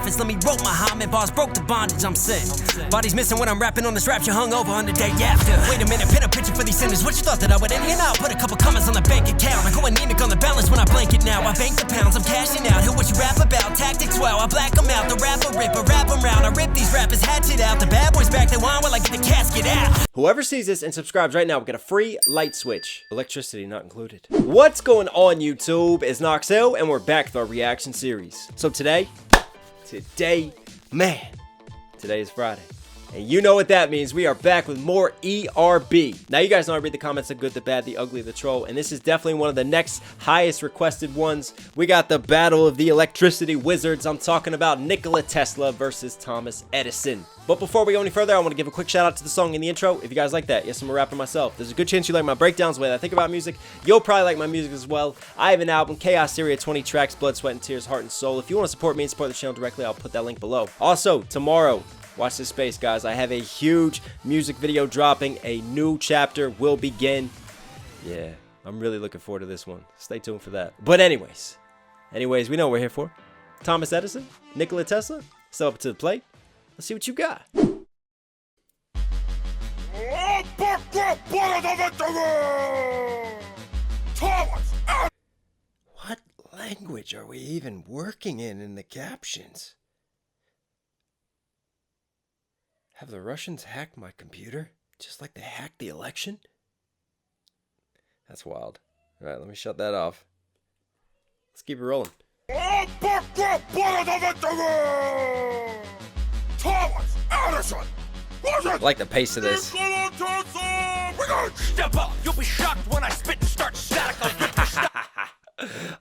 novice, let me rope my hymen. Bars broke the bondage I'm sent. Body's missing when I'm rapping on this rap you hung over on the day after. Wait a minute, pin a picture for these sinners. What you thought that I would end here now? Put a couple comments on the bank account. I go anemic on the balance when I blank it now. I bank the pounds, I'm cashing out. Hear what you rap about, tactics well. I black them out, the rapper ripper, rap them round. I rip these rappers, hatchet out. The bad boys back, they whine while I get the casket out. Whoever sees this and subscribes right now will get a free light switch. Electricity not included. What's going on, YouTube? It's Knox Hill, and we're back with our reaction series. So today, man, today is Friday. And you know what that means. We are back with more ERB. Now, you guys know I read the comments, the good, the bad, the ugly, the troll. And this is definitely one of the next highest requested ones. We got the battle of the electricity wizards. I'm talking about Nikola Tesla versus Thomas Edison. But before we go any further, I want to give a quick shout out to the song in the intro. If you guys like that, yes, I'm a rapper myself. There's a good chance you like my breakdowns, the way I think about music. You'll probably like my music as well. I have an album, Chaos Syria, 20 tracks, blood, sweat, and tears, heart, and soul. If you want to support me and support the channel directly, I'll put that link below. Also, tomorrow, watch this space, guys. I have a huge music video dropping. A new chapter will begin. Yeah, I'm really looking forward to this one. Stay tuned for that. But anyways, we know what we're here for. Thomas Edison, Nikola Tesla, step up to the plate. Let's see what you got. What language are we even working in the captions? Have the Russians hacked my computer? Just like they hacked the election? That's wild. Alright, let me shut that off. Let's keep it rolling. Thomas Edison! I like the pace of this. Step up, you'll be shocked when I spit and start static.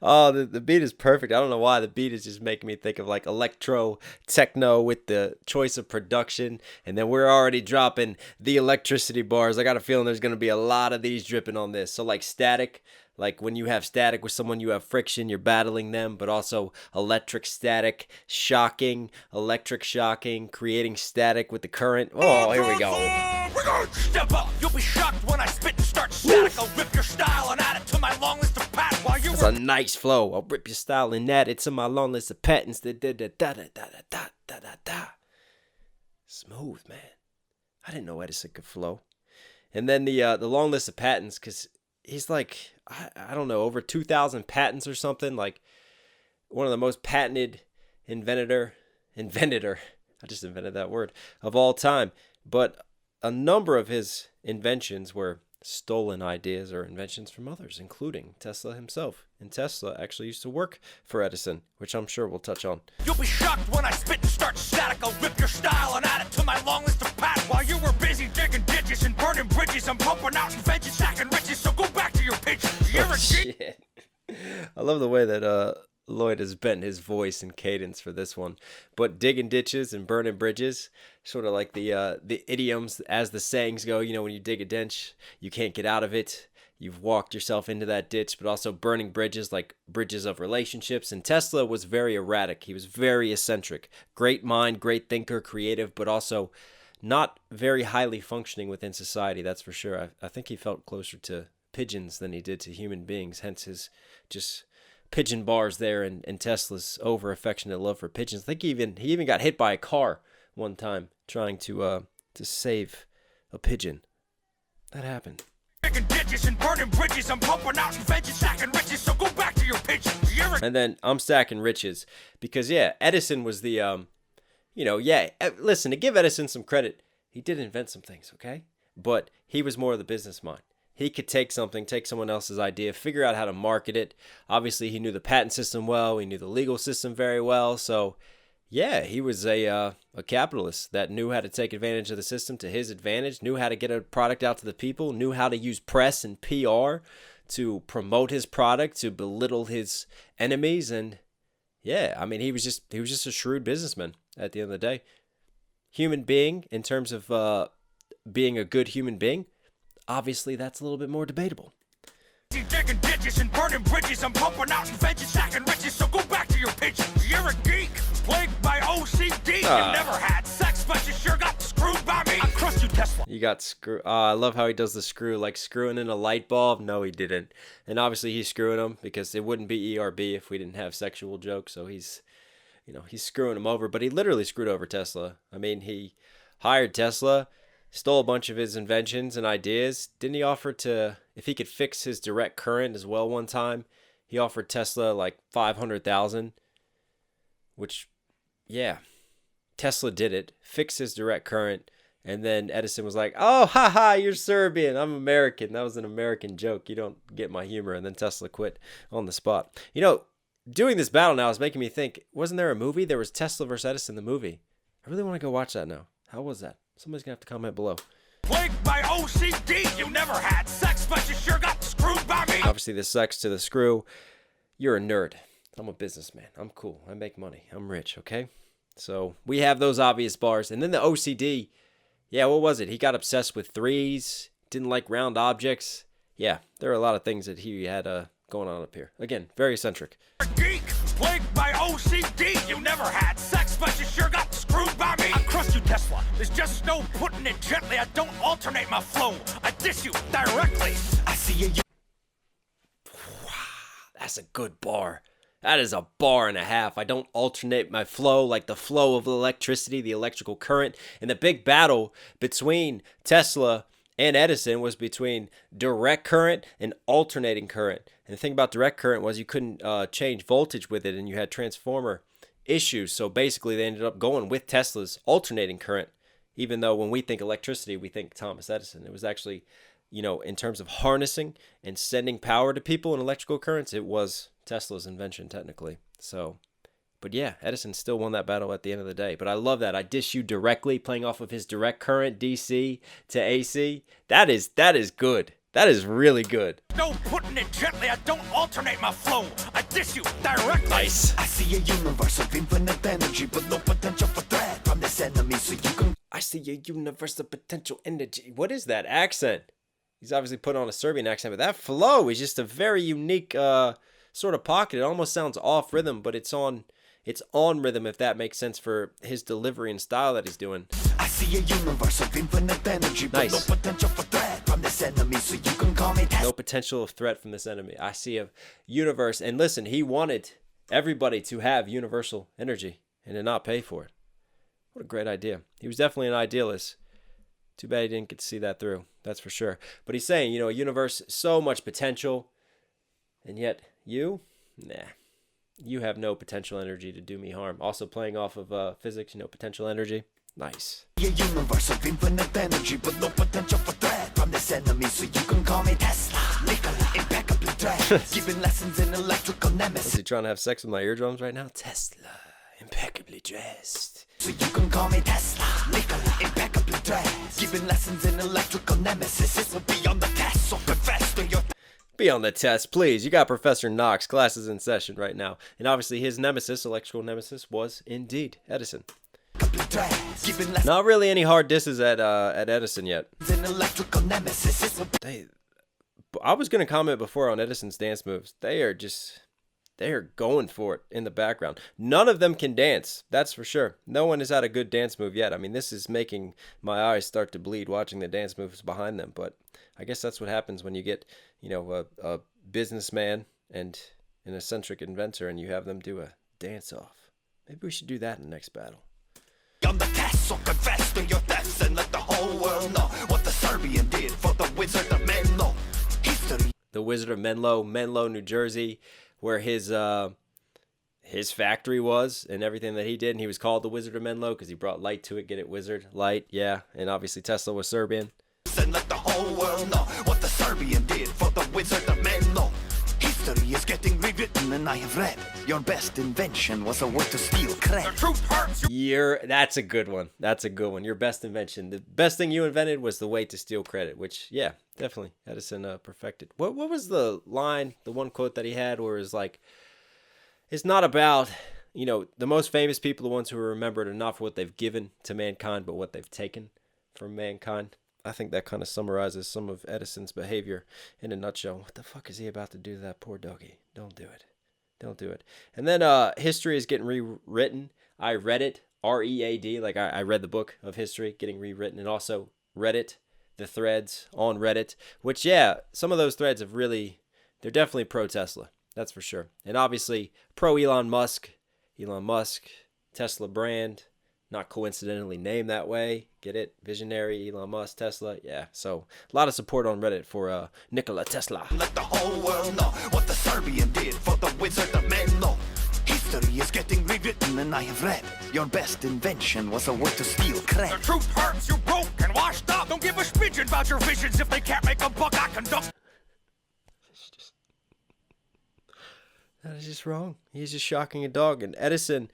Oh, the beat is perfect. I don't know why. The beat is just making me think of like electro techno with the choice of production. And then we're already dropping the electricity bars. I got a feeling there's going to be a lot of these dripping on this. So like static, like when you have static with someone, you have friction, you're battling them, but also electric static, shocking, electric shocking, creating static with the current. Oh, here we go. Step up, you'll be shocked when I spit and start static. I'll rip your style and add it to my long list of patents while you That's a nice flow. I'll rip your style and add it to my long list of patents. Smooth, man. I didn't know Edison could flow. And then the long list of patents, because he's like, I don't know, over 2,000 patents or something. Like one of the most patented inventor. I just invented that word of all time. But a number of his inventions were stolen ideas or inventions from others, including Tesla himself. And Tesla actually used to work for Edison, which I'm sure we'll touch on. You'll be shocked when I spit and start static. I'll rip your style and add it to my long list of patents. While you were busy digging ditches and burning bridges, I'm pumping out inventions, stacking riches. So go back to your pitch. You're a shit. I love the way that Lloyd has bent his voice and cadence for this one. But digging ditches and burning bridges, sort of like the idioms as the sayings go. You know, when you dig a ditch, you can't get out of it. You've walked yourself into that ditch. But also burning bridges, like bridges of relationships. And Tesla was very erratic. He was very eccentric. Great mind, great thinker, creative, but also not very highly functioning within society. That's for sure. I think he felt closer to pigeons than he did to human beings. Hence his just pigeon bars there, and Tesla's over affectionate love for pigeons. I think he even got hit by a car one time trying to save a pigeon. That happened. Ditches and burning bridges, I'm pumping out inventions, stacking riches. So go back to your pitch. And then I'm stacking riches because yeah, Edison was the listen, to give Edison some credit, he did invent some things, okay? But he was more of the business mind. He could take someone else's idea, figure out how to market it. Obviously, he knew the patent system well. He knew the legal system very well. So, yeah, he was a capitalist that knew how to take advantage of the system to his advantage, knew how to get a product out to the people, knew how to use press and PR to promote his product, to belittle his enemies. And, yeah, I mean, he was just a shrewd businessman at the end of the day. Human being, in terms of being a good human being, obviously, that's a little bit more debatable. Digging ditches and burning bridges, I'm pumping out inventions, stacking riches. So go back to your pitch. You're a geek, plagued by OCD. You never had sex, but you sure got screwed by me. I crushed you, Tesla. You got screwed. I love how he does the screw, like screwing in a light bulb. No, he didn't. And obviously, he's screwing them because it wouldn't be ERB if we didn't have sexual jokes. So he's he's screwing him over, but he literally screwed over Tesla. I mean, he hired Tesla, stole a bunch of his inventions and ideas. Didn't he offer if he could fix his direct current as well one time? He offered Tesla like $500,000, which, yeah, Tesla did it, fixed his direct current. And then Edison was like, oh, haha, you're Serbian. I'm American. That was an American joke. You don't get my humor. And then Tesla quit on the spot. Doing this battle now is making me think, wasn't there a movie? There was Tesla versus Edison, the movie. I really want to go watch that now. How was that? Somebody's going to have to comment below. Plagued by OCD, you never had sex, but you sure got screwed by me. Obviously, the sex to the screw. You're a nerd. I'm a businessman. I'm cool. I make money. I'm rich, okay? So we have those obvious bars. And then the OCD. Yeah, what was it? He got obsessed with threes, didn't like round objects. Yeah, there are a lot of things that he had going on up here. Again, very eccentric. Geek, plagued by OCD, you never had sex, but you sure got screwed by me. I crushed you, Tesla. There's just no putting it gently. I don't alternate my flow. I diss you directly. I see you. Wow, that's a good bar. That is a bar and a half. I don't alternate my flow like the flow of electricity, the electrical current. And the big battle between Tesla and Edison was between direct current and alternating current. And the thing about direct current was you couldn't change voltage with it, and you had transformer issues. So basically they ended up going with Tesla's alternating current, even though when we think electricity, we think Thomas Edison. It was actually, in terms of harnessing and sending power to people in electrical currents, it was Tesla's invention technically. So, but yeah, Edison still won that battle at the end of the day. But I love that. I dish you directly, playing off of his direct current, DC to AC. That is good. That is really good. No putting it gently. I don't alternate my flow. I dish you directly. Nice. I see a universe of infinite energy, but no potential for threat from this enemy, so you can. I see a universe of potential energy. What is that accent? He's obviously put on a Serbian accent, but that flow is just a very unique sort of pocket. It almost sounds off rhythm, but it's on rhythm, if that makes sense for his delivery and style that he's doing. I see a universe of infinite energy, but Nice. no potential for threat from this enemy, so you can call me Tesla. No potential of threat from this enemy. I see a universe, and listen, he wanted everybody to have universal energy and to not pay for it. What a great idea. He was definitely an idealist. Too bad he didn't get to see that through. That's for sure. But he's saying, a universe, so much potential, and yet you, you have no potential energy to do me harm. Also playing off of physics, potential energy. Nice. A universe of infinite energy, but no potential for threat from this enemy, so you can call me Tesla. Nikola, impeccably dressed, giving lessons in electrical Is nemesis, he trying to have sex with my eardrums right now? Tesla, impeccably dressed. so you can call me Tesla. Nikola, impeccably dressed, giving lessons in electrical nemesis. This will be on the test, so confess to your. Be on the test, please. You got Professor Knox. Class is in session right now. And obviously his nemesis, electrical nemesis, was indeed Edison. Not really any hard disses at Edison yet. I was going to comment before on Edison's dance moves. They are going for it in the background. None of them can dance, that's for sure. No one has had a good dance move yet. I mean, this is making my eyes start to bleed watching the dance moves behind them. But I guess that's what happens when you get, a businessman and an eccentric inventor and you have them do a dance off. Maybe we should do that in the next battle. On the test, so confess to your thefts and let the whole world know what the Serbian did for the Wizard of Menlo. History. The Wizard of Menlo, New Jersey, where his factory was and everything that he did. And he was called the Wizard of Menlo because he brought light to it. Get it, wizard, light, yeah. And obviously Tesla was Serbian. And let the whole world know what the Serbian did for the Wizard of Menlo. History is getting rewritten, and I have read your best invention was a way to steal credit. The truth hurts. That's a good one. That's a good one. Your best invention. The best thing you invented was the way to steal credit, which, yeah, definitely Edison perfected. What was the line, the one quote that he had where it's like, it's not about, the most famous people, the ones who are remembered, are not for what they've given to mankind, but what they've taken from mankind. I think that kind of summarizes some of Edison's behavior in a nutshell. What the fuck is he about to do to that poor doggy? Don't do it. Don't do it. And then history is getting rewritten. I read it, READ, like I read the book of history getting rewritten, and also Reddit, the threads on Reddit, which, yeah, some of those threads they're definitely pro-Tesla. That's for sure. And obviously pro-Elon Musk. Elon Musk, Tesla brand, not coincidentally named that way. Get it? Visionary, Elon Musk, Tesla. Yeah, so a lot of support on Reddit for Nikola Tesla. Let the whole world know what the Serbian did for the wizard of Menlo. History is getting rewritten, and I have read your best invention was a way to steal The cred. truth hurts, you're broke and washed up. Don't give a smidgen about your visions if they can't make a buck. I conduct. That is just wrong. He's just shocking a dog. And Edison,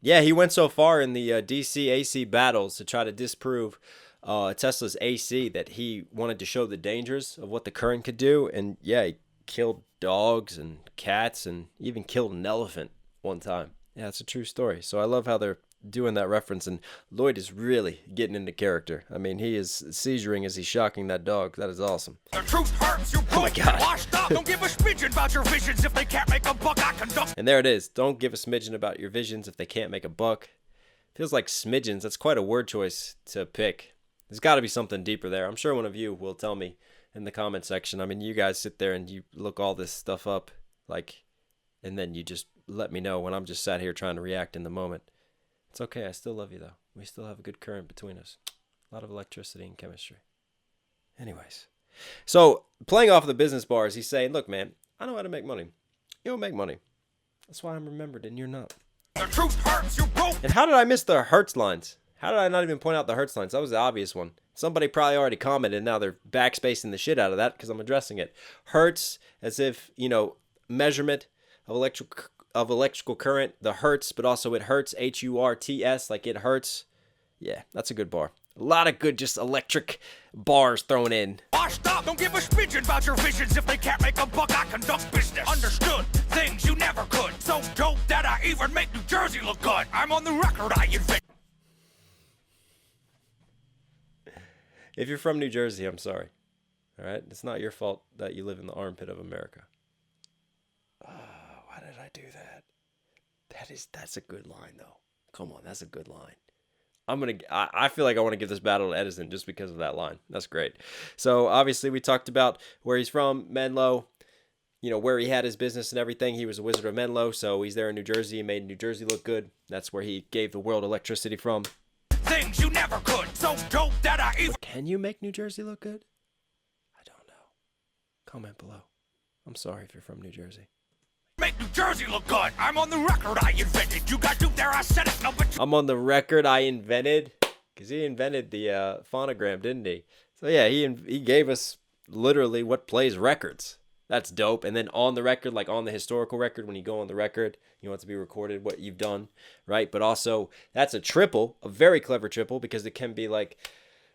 yeah, he went so far in the DC AC battles to try to disprove Tesla's AC that he wanted to show the dangers of what the current could do. And yeah, he killed dogs and cats and even killed an elephant one time. Yeah, it's a true story. So I love how they're doing that reference. And Lloyd is really getting into character. I mean, he is seizuring as he's shocking that dog. That is awesome. The truth hurts, you're broke God. and washed up. Don't give a smidgen about your visions if they can't make a buck. I conduct. And there it is. Don't give a smidgen about your visions if they can't make a buck. Feels like smidgens. That's quite a word choice to pick. There's got to be something deeper there. I'm sure one of you will tell me in the comment section. I mean, you guys sit there and you look all this stuff up, like, and then you just let me know when I'm just sat here trying to react in the moment. It's okay. I still love you, though. We still have a good current between us. A lot of electricity and chemistry. Anyways. So, playing off of the business bars, he's saying, look, man, I know how to make money. You don't make money. That's why I'm remembered and you're not. The truth hurts, you're broke. And how did I miss the Hertz lines? How did I not even point out the Hertz lines? That was the obvious one. Somebody probably already commented, and now they're backspacing the shit out of that because I'm addressing it. Hertz, as if, you know, measurement of electrical current, the hertz, but also it hurts, H-U-R-T-S, like it hurts. Yeah, that's a good bar. A lot of good just electric bars thrown in. Washed up. Don't give a smidgen about your visions if they can't make a buck. I conduct business. Understood. Things you never could. So dope that I even make New Jersey look good. I'm on the record. I invent. If you're from New Jersey, I'm sorry. All right? It's not your fault that you live in the armpit of America. Why did I do that? That's a good line, though. Come on, that's a good line. I feel like I want to give this battle to Edison just because of that line. That's great. So obviously we talked about where he's from, Menlo, you know, where he had his business and everything. He was a wizard of Menlo, so he's there in New Jersey. He made New Jersey look good. That's where he gave the world electricity from. Things you never could. So dope that I even. Can you make New Jersey look good? I don't know. Comment below. I'm sorry if you're from New Jersey. Make New Jersey look good. I'm on the record. I invented. You got duped there. I said it. No, but I'm on the record I invented. Because he invented the phonogram, didn't he? So yeah, he gave us literally what plays records. That's dope. And then on the record, like on the historical record, when you go on the record, you want it to be recorded what you've done, right? But also, that's a triple, a very clever triple, because it can be like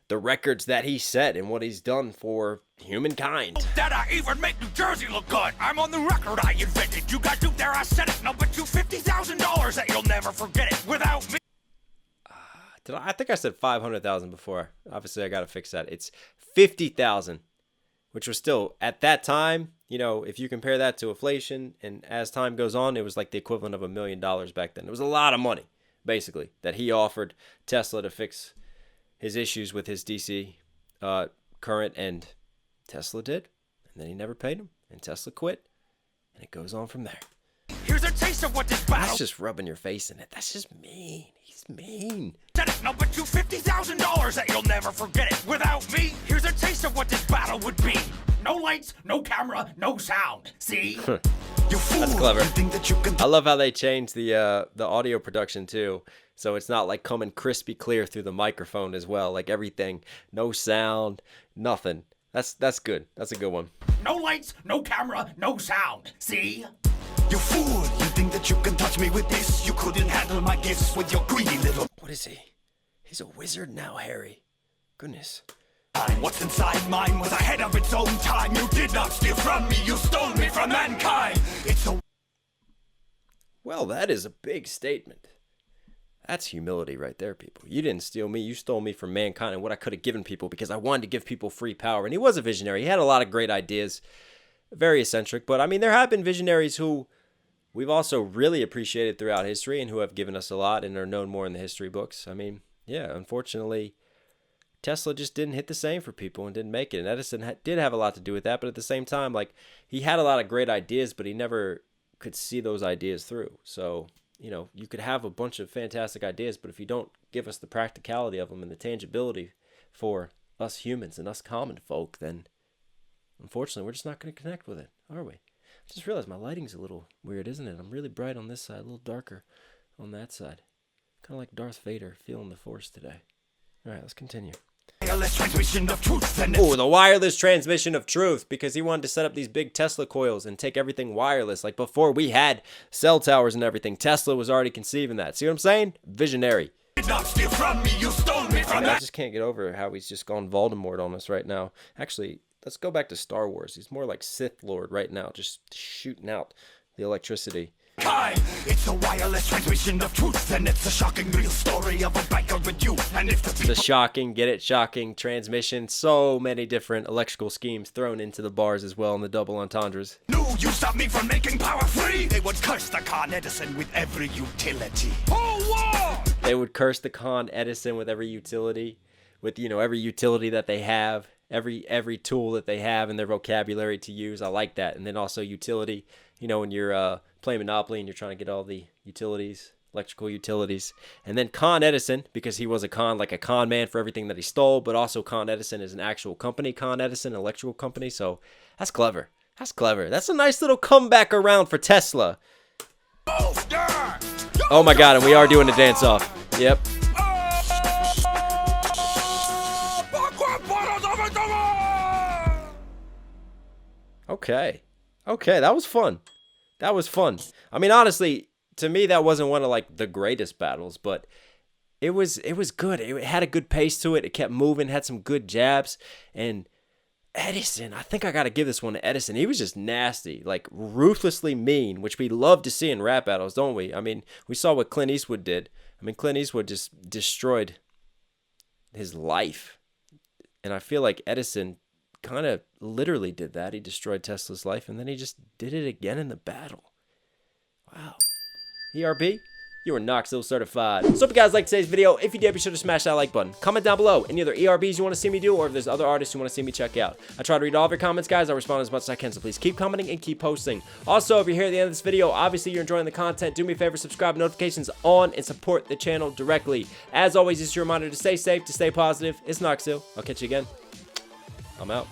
the records that he set and what he's done for humankind. that I even make New Jersey look good. I'm on the record. I invented. You got duped there. I said it. No, but you $50,000 that you'll never forget it without me. I think I said 500,000 before. Obviously, I got to fix that. It's 50,000, which was still, at that time, you know, if you compare that to inflation, and as time goes on, it was like the equivalent of $1 million back then. It was a lot of money, basically, that he offered Tesla to fix his issues with his DC current, and Tesla did. And then he never paid him, and Tesla quit, and it goes on from there. Here's a taste of what this battle. That's just rubbing your face in it. That's just mean. He's mean. Said it. No, but you $50,000 that you'll never forget it without me. Here's a taste of what this battle would be. No lights, no camera, no sound. See? You fool. That's clever. You think that you can I love how they changed the audio production too, so it's not like coming crispy clear through the microphone as well. Like everything, no sound, nothing. That's good. That's a good one. No lights, no camera, no sound. See? You fool. You think that you can touch me with this? You couldn't handle my gifts with your greedy little What is he? He's a wizard now, Harry. Goodness. mind. What's inside mine was ahead of its own time. You did not steal from me. You stole me from mankind. It's a Well, that is a big statement. That's humility right there, people. You didn't steal me. You stole me from mankind and what I could have given people because I wanted to give people free power. And he was a visionary. He had a lot of great ideas. Very eccentric. But, I mean, there have been visionaries who we've also really appreciated throughout history and who have given us a lot and are known more in the history books. I mean, yeah, unfortunately, Tesla just didn't hit the same for people and didn't make it. And Edison did have a lot to do with that. But at the same time, like, he had a lot of great ideas, but he never could see those ideas through. So you know, you could have a bunch of fantastic ideas, but if you don't give us the practicality of them and the tangibility for us humans and us common folk, then unfortunately we're just not going to connect with it, are we? I just realized my lighting's a little weird, isn't it? I'm really bright on this side, a little darker on that side. Kind of like Darth Vader feeling the Force today. All right, let's continue. Wireless transmission of truth and Oh, the wireless transmission of truth, because he wanted to set up these big Tesla coils and take everything wireless. Like before we had cell towers and everything, Tesla was already conceiving that. See what I'm saying? Visionary. did not steal from me, you stole me from I that. just can't get over how he's just gone Voldemort on us right now. Actually, let's go back to Star Wars. He's more like Sith Lord right now, just shooting out the electricity. Kind. It's a wireless transmission of truth, and it's a shocking real story of a biker with you. And if the The people shocking, get it, shocking transmission. So many different electrical schemes thrown into the bars as well in the double entendres. knew you stopped me from making power free, they would curse the Con Edison with every utility. Whole war! They would curse the Con Edison with every utility, with, you know, every utility that they have, every tool that they have in their vocabulary to use. I like that. And then also utility, you know, when you're playing Monopoly and you're trying to get all the utilities, electrical utilities. And then Con Edison, because he was a con man for everything that he stole, but also Con Edison is an actual company, Con Edison, an electrical company. So that's clever. That's clever. That's a nice little comeback around for Tesla. Oh my God, and we are doing a dance off. Yep. Okay, that was fun. That was fun. I mean, honestly, to me, that wasn't one of like the greatest battles, but it was good. It had a good pace to it. It kept moving, had some good jabs, and Edison, I think I got to give this one to Edison. He was just nasty, like ruthlessly mean, which we love to see in rap battles, don't we? I mean, we saw what Clint Eastwood did. I mean, Clint Eastwood just destroyed his life, and I feel like Edison kind of literally did that. He destroyed Tesla's life, and then he just did it again in the battle. Wow. ERB, you are Knox Hill certified. So if you guys liked today's video, if you did, be sure to smash that like button. Comment down below any other ERBs you want to see me do, or if there's other artists you want to see me check out. I try to read all of your comments, guys. I respond as much as I can, so please keep commenting and keep posting. Also, if you're here at the end of this video, obviously you're enjoying the content. Do me a favor, subscribe, notifications on, and support the channel directly. As always, it's your reminder to stay safe, to stay positive. It's Knox Hill. I'll catch you again. I'm out.